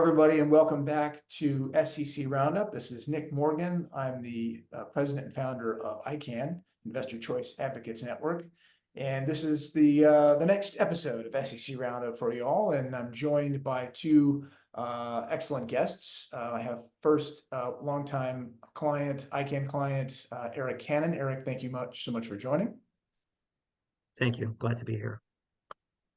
everybody, and welcome back to SEC Roundup. This is Nick Morgan. I'm the president and founder of ICAN, Investor Choice Advocates Network. And this is the next episode of SEC Roundup for you all. And I'm joined by two excellent guests. I have first longtime client, ICAN client, Eric Cannon. Eric, thank you so much for joining. Thank you. Glad to be here.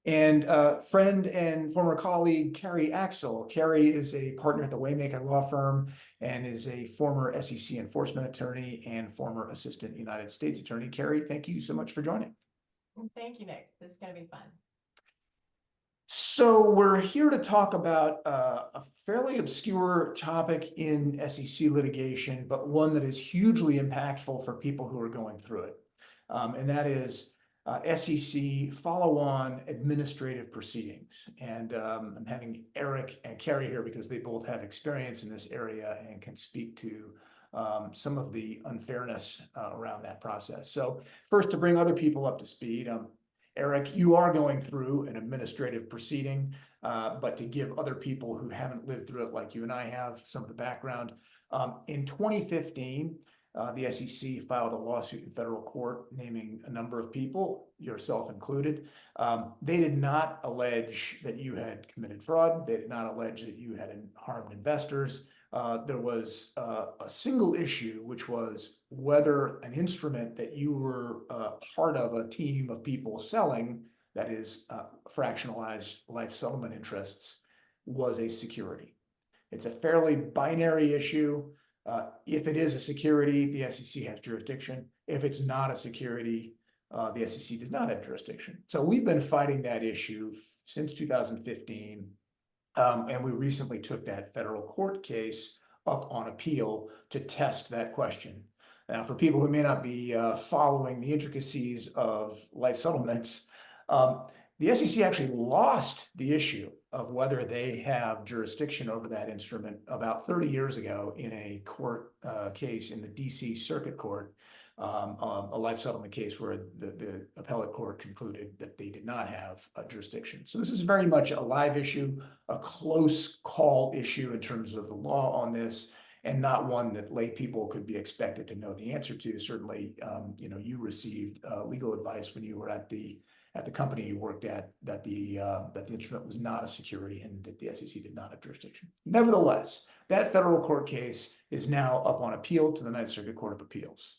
And friend and former colleague, Keri Axel. Keri is a partner at the Waymaker Law Firm and is a former SEC enforcement attorney and former assistant United States attorney. Keri, thank you so much for joining. Thank you, Nick. This is going to be fun. So we're here to talk about a fairly obscure topic in SEC litigation, but one that is hugely impactful for people who are going through it. And that is SEC follow-on administrative proceedings. And I'm having Eric and Keri here because they both have experience in this area and can speak to some of the unfairness around that process. So first, to bring other people up to speed, Eric, you are going through an administrative proceeding, but to give other people who haven't lived through it like you and I have some of the background, in 2015, the SEC filed a lawsuit in federal court naming a number of people, yourself included. They did not allege that you had committed fraud. They did not allege that you had harmed investors. There was a single issue, which was whether an instrument that you were part of a team of people selling, that is fractionalized life settlement interests, was a security. It's a fairly binary issue. If it is a security, the SEC has jurisdiction. If it's not a security, the SEC does not have jurisdiction. So we've been fighting that issue since 2015. And we recently took that federal court case up on appeal to test that question. Now, for people who may not be following the intricacies of life settlements, the SEC actually lost the issue of whether they have jurisdiction over that instrument about 30 years ago in a court case in the DC Circuit Court, a life settlement case where the appellate court concluded that they did not have a jurisdiction. So this is very much a live issue, a close call issue in terms of the law on this, and not one that lay people could be expected to know the answer to. Certainly, you received legal advice when you were at the company you worked at that the instrument was not a security and that the SEC did not have jurisdiction. Nevertheless, that federal court case is now up on appeal to the Ninth Circuit Court of Appeals.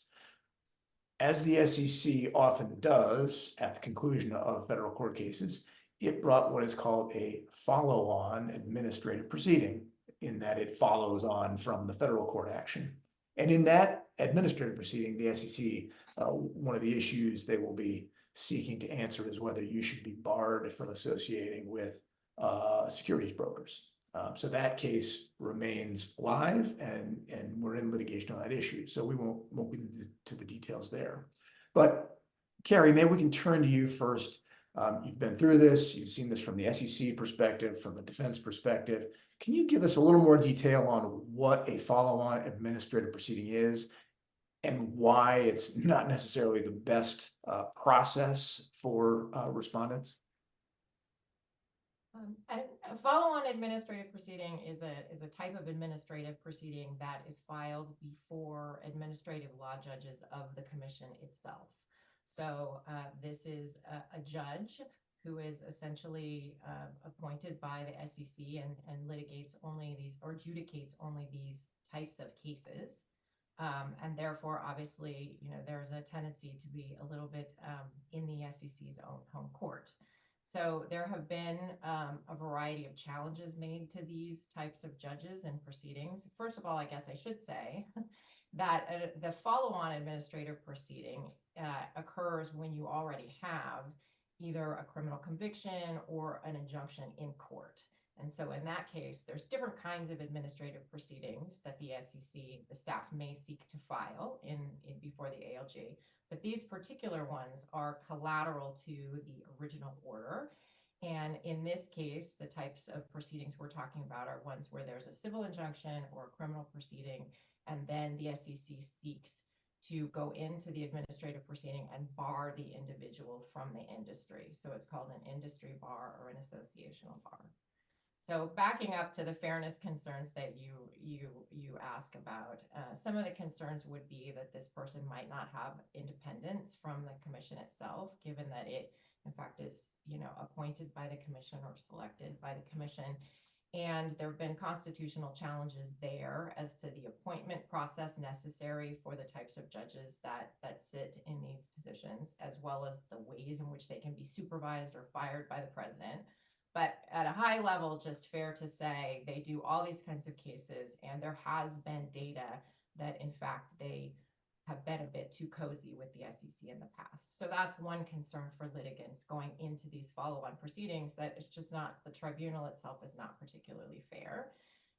As the SEC often does at the conclusion of federal court cases, it brought what is called a follow-on administrative proceeding, in that it follows on from the federal court action. And in that administrative proceeding, the SEC, one of the issues they will be seeking to answer is whether you should be barred from associating with securities brokers. So that case remains live, and we're in litigation on that issue. So we won't get into the details there. But Keri, maybe we can turn to you first. You've been through this. You've seen this from the SEC perspective, from the defense perspective. Can you give us a little more detail on what a follow-on administrative proceeding is and why it's not necessarily the best process for respondents? A follow-on administrative proceeding is a type of administrative proceeding that is filed before administrative law judges of the commission itself. So this is a judge who is essentially appointed by the SEC and litigates only these, or adjudicates only these types of cases. And therefore, obviously, there's a tendency to be a little bit in the SEC's own home court. So there have been a variety of challenges made to these types of judges and proceedings. First of all, I guess I should say that the follow-on administrative proceeding occurs when you already have either a criminal conviction or an injunction in court. And so in that case, there's different kinds of administrative proceedings that the SEC, the staff may seek to file in before the ALJ. But these particular ones are collateral to the original order. And in this case, the types of proceedings we're talking about are ones where there's a civil injunction or a criminal proceeding, and then the SEC seeks to go into the administrative proceeding and bar the individual from the industry. So it's called an industry bar or an associational bar. So backing up to the fairness concerns that you ask about, some of the concerns would be that this person might not have independence from the commission itself, given that it, in fact, is, you know, appointed by the commission or selected by the commission. And there have been constitutional challenges there as to the appointment process necessary for the types of judges that sit in these positions, as well as the ways in which they can be supervised or fired by the president. But at a high level, just fair to say, they do all these kinds of cases, and there has been data that, in fact, they have been a bit too cozy with the SEC in the past. So that's one concern for litigants going into these follow-on proceedings, that it's just not, the tribunal itself is not particularly fair.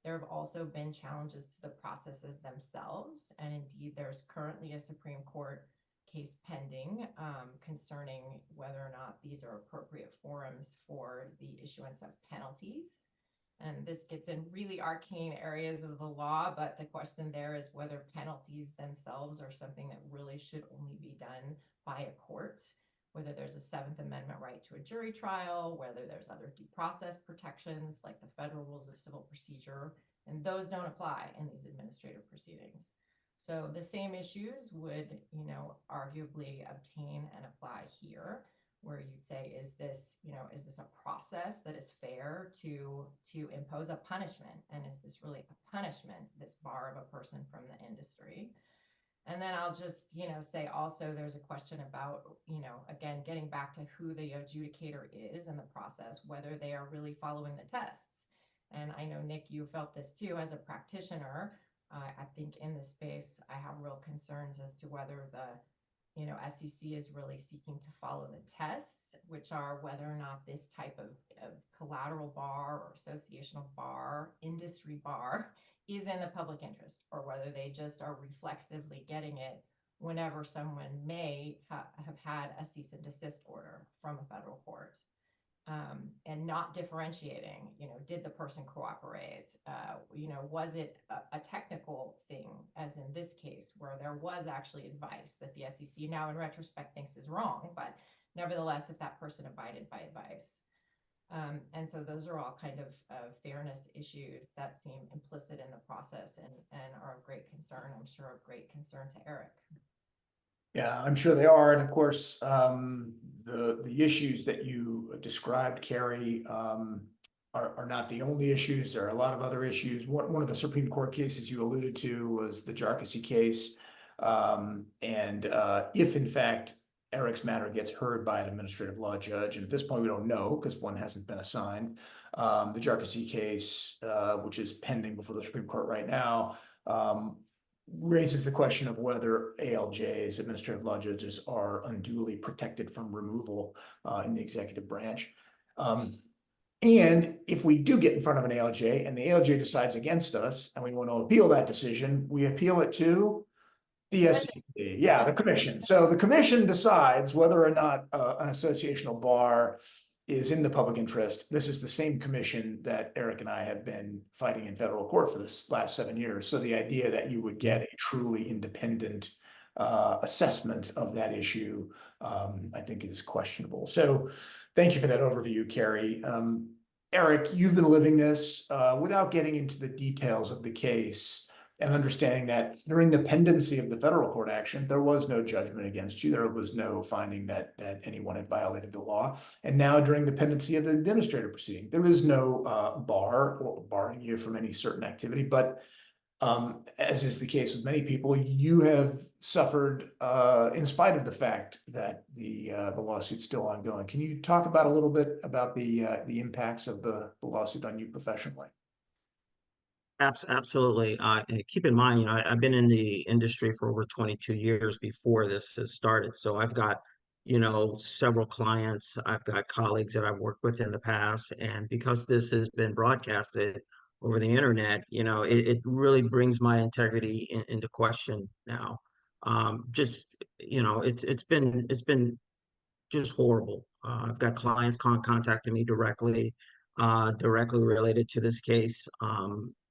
There have also been challenges to the processes themselves, and indeed there's currently a Supreme Court case pending concerning whether or not these are appropriate forums for the issuance of penalties. And this gets in really arcane areas of the law, but the question there is whether penalties themselves are something that really should only be done by a court, whether there's a Seventh Amendment right to a jury trial, whether there's other due process protections like the federal rules of civil procedure, and those don't apply in these administrative proceedings. So the same issues would, you know, arguably obtain and apply here, where you'd say, is this, you know, is this a process that is fair to impose a punishment? And is this really a punishment, this bar of a person from the industry? And then I'll just, you know, say also there's a question about, you know, again, getting back to who the adjudicator is in the process, whether they are really following the tests. And I know, Nick, you felt this too as a practitioner. I think in this space, I have real concerns as to whether the, you know, SEC is really seeking to follow the tests, which are whether or not this type of collateral bar or associational bar, industry bar, is in the public interest, or whether they just are reflexively getting it whenever someone may have had a cease and desist order from a federal court. And not differentiating, you know, did the person cooperate? You know, was it a technical thing, as in this case, where there was actually advice that the SEC now in retrospect thinks is wrong, but nevertheless, if that person abided by advice. And so those are all kind of fairness issues that seem implicit in the process and are of great concern, I'm sure of great concern to Eric. Yeah, I'm sure they are. And of course, the issues that you described, Keri, are not the only issues. There are a lot of other issues. One of the Supreme Court cases you alluded to was the Jeopardy case. If in fact Eric's matter gets heard by an administrative law judge, and at this point we don't know because one hasn't been assigned, the Jeopardy case, which is pending before the Supreme Court right now, raises the question of whether ALJs, administrative law judges, are unduly protected from removal in the executive branch. And if we do get in front of an ALJ and the ALJ decides against us and we want to appeal that decision, we appeal it to the SEC, yeah, the commission. So the commission decides whether or not an associational bar is in the public interest. This is the same commission that Eric and I have been fighting in federal court for this last 7 years. So the idea that you would get a truly independent assessment of that issue, I think is questionable. So thank you for that overview, Keri. Eric, you've been living this without getting into the details of the case, and understanding that during the pendency of the federal court action, there was no judgment against you. There was no finding that anyone had violated the law. And now during the pendency of the administrative proceeding, there is no bar or barring you from any certain activity. But as is the case with many people, you have suffered in spite of the fact that the lawsuit's still ongoing. Can you talk about a little bit about the impacts of the lawsuit on you professionally? Absolutely. Keep in mind, you know, I've been in the industry for over 22 years before this has started. So I've got, you know, several clients. I've got colleagues that I've worked with in the past. And because this has been broadcasted over the internet, you know, it really brings my integrity into question now. Just, you know, it's been just horrible. I've got clients contacting me directly related to this case.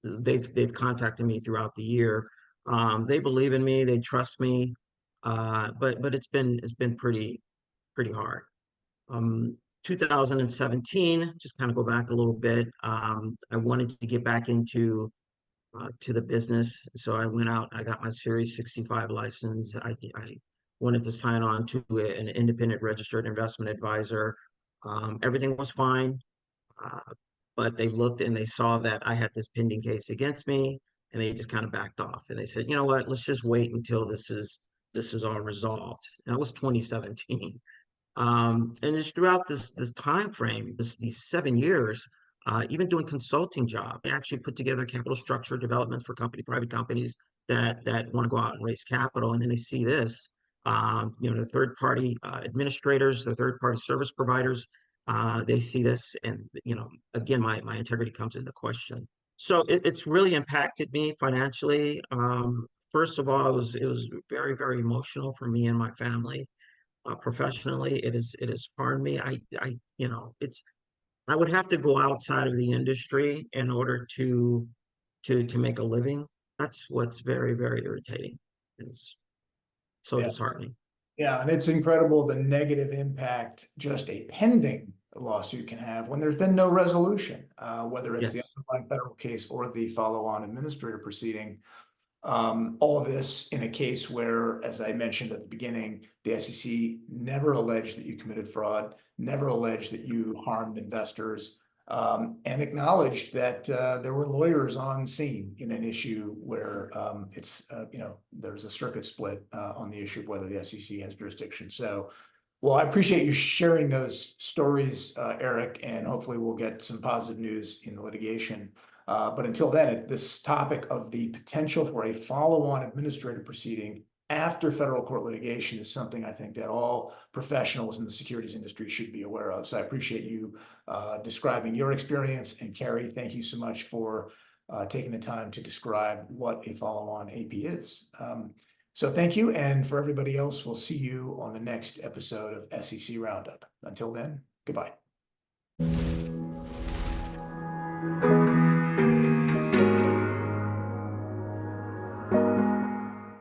They've contacted me throughout the year. They believe in me, they trust me, but it's been pretty hard. 2017, just kind of go back a little bit. I wanted to get back into to the business, so I went out. I got my Series 65 license. I wanted to sign on to an independent registered investment advisor. Everything was fine, but they looked and they saw that I had this pending case against me, and they just kind of backed off. And they said, you know what? Let's just wait until this is all resolved. And that was 2017. And it's throughout this time frame, these 7 years, even doing consulting job, I actually put together capital structure development for private companies that want to go out and raise capital, and then they see this, the third party administrators, the third party service providers, they see this, and again, my integrity comes into question. So it's really impacted me financially. First of all, it was very, very emotional for me and my family. Professionally, it has harmed me. I would have to go outside of the industry in order to make a living. That's what's very, very irritating. It's so Yeah. disheartening. Yeah, and it's incredible the negative impact just a pending lawsuit can have when there's been no resolution, whether it's the Yes. underlying federal case or the follow-on administrative proceeding. All of this in a case where, as I mentioned at the beginning, the SEC never alleged that you committed fraud, never alleged that you harmed investors, and acknowledged that there were lawyers on scene in an issue where there's a circuit split on the issue of whether the SEC has jurisdiction. So, well, I appreciate you sharing those stories, Eric, and hopefully we'll get some positive news in the litigation. But until then, this topic of the potential for a follow-on administrative proceeding after federal court litigation is something I think that all professionals in the securities industry should be aware of. So I appreciate you describing your experience. And Keri, thank you so much for taking the time to describe what a follow-on AP is. So thank you. And for everybody else, we'll see you on the next episode of SEC Roundup. Until then, goodbye.